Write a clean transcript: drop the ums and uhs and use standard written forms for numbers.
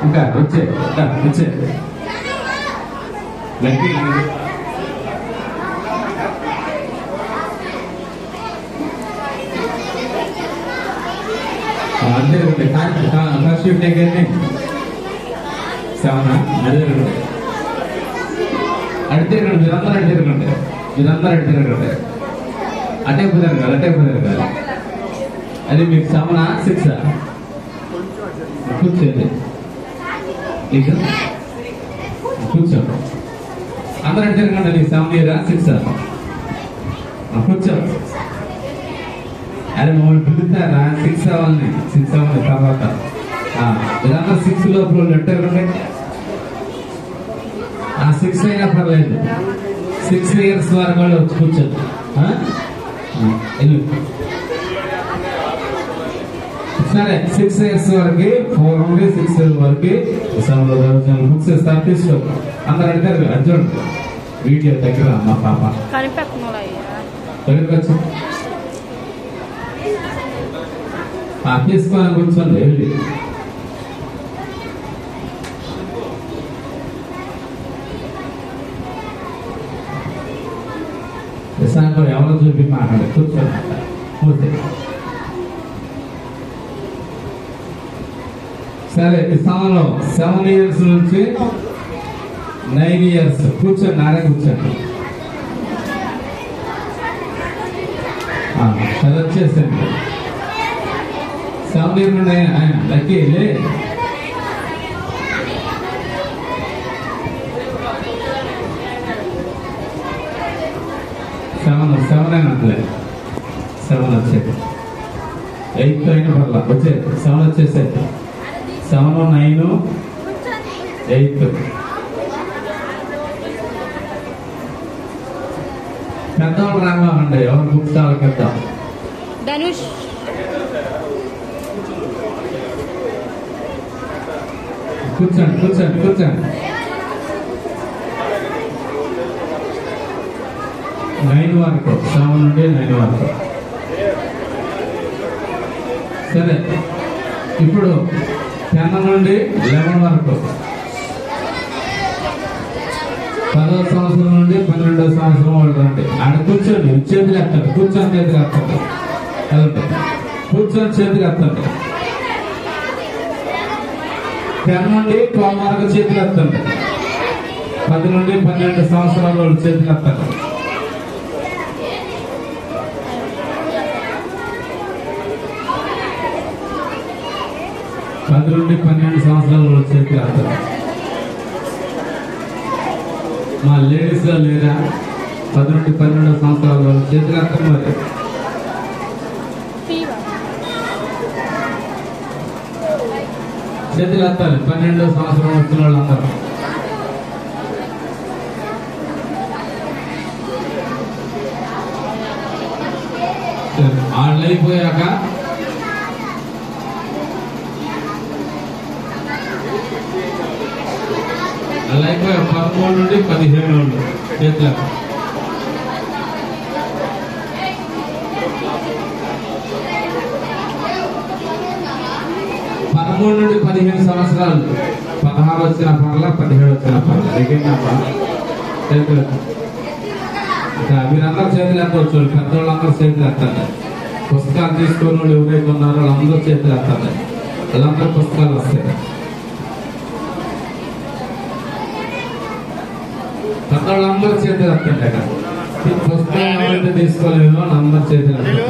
ఇంకా వచ్చే వచ్చే లక్కీ అంతే ఫస్ట్ షిఫ్ట్ ఎక్కడి సెవెనా అడితేరండి మీరందరూ అడితేరండి అటే కుదరదు కాదు అది మీకు సెవెనా సిక్సా కూర్చోండి కూర్చో అందరూ అడితేరండి నీకు 7 ఇయరా 6 కూర్చో అరే మమ్మల్ని పిలుస్తారా 6 అవ్వాలి 6 అవ్వాలి తర్వాత మీరంతా 6 లోపల లెటర్ 6 అయినా పర్లేదు 6 ఇయర్స్ వరకు వాళ్ళు వచ్చి కూర్చోదు సరే 6 ఇయర్స్ వరకు 4 నుండి 6 ఇయర్స్ వరకు బుక్స్ ఇస్తారు తీసుకో అందరు అడిగారు అర్జున్ వీడియో దగ్గర మా పాప దగ్గరికి వచ్చి తీసుకొని కూర్చోండి వెళ్ళి విశాఖలో ఎవరో చూపి మాట్లాడే కూర్చోండి పూర్తి సరే ఈ స్థానంలో 7 ఇయర్స్ నుంచి 9 ఇయర్స్ కూర్చోండి నారే కూర్చోండి అది వచ్చేసండి 7 ఇయర్స్ నుండి ఆయన లక్కీ సెవెన్ అయినా అంటలేదు 7 వచ్చేది 8 అయినా పర్లా వచ్చేది 7 వచ్చేసేది 7 9 8 పెద్దవాళ్ళు రావాలండి ఎవరు బుక్స్ వాళ్ళకి వెళ్తాం కూర్చోండి 9 వరకు 7 నుండి 9 వరకు సరే ఇప్పుడు 10 నుండి 11 వరకు 10వ సంవత్సరం నుండి 12వ సంవత్సరం వాళ్ళు రండి ఆడ కూర్చోండి చేతులు ఎత్తండి కూర్చొని చేతులు ఎత్తండి కూర్చొని చేతులు ఎత్తండి 10 నుండి 12 వరకు చేతులు ఎత్తండి 10 నుండి 12 సంవత్సరాల వాళ్ళు చేతులు ఎత్తండి పది నుండి 12 సంవత్సరాలు చేతికి రాస్తారు మా లేడీస్ లో లేరా 10 నుండి 12 సంవత్సరాలు వాళ్ళు చేతికి రాస్తారు మరి చేతికి రాస్తారు 12 సంవత్సరం వచ్చిన వాళ్ళు అందరూ వాళ్ళు అయిపోయాక అలాగే 13 నుండి 15 వాళ్ళు చేతుల 13 నుండి 15 సంవత్సరాలు 16 వచ్చిన పర్ల 17 వచ్చిన పర్ల చేతులు మీరందరూ చేతులు ఎత్తవచ్చు పెద్దవాళ్ళందరూ చేతులు ఎత్తండి పుస్తకాలు తీసుకుని వాళ్ళు ఎవరైతే ఉన్నారో వాళ్ళందరూ చేతులు ఎత్తండి వాళ్ళందరూ పుస్తకాలు వస్తాయి పెద్దవాళ్ళందరూ చేతులు ఎత్తండి అక్కడ పుస్తకం ఎవరైతే తీసుకోలేదో అందరూ చేతులు ఎత్తండి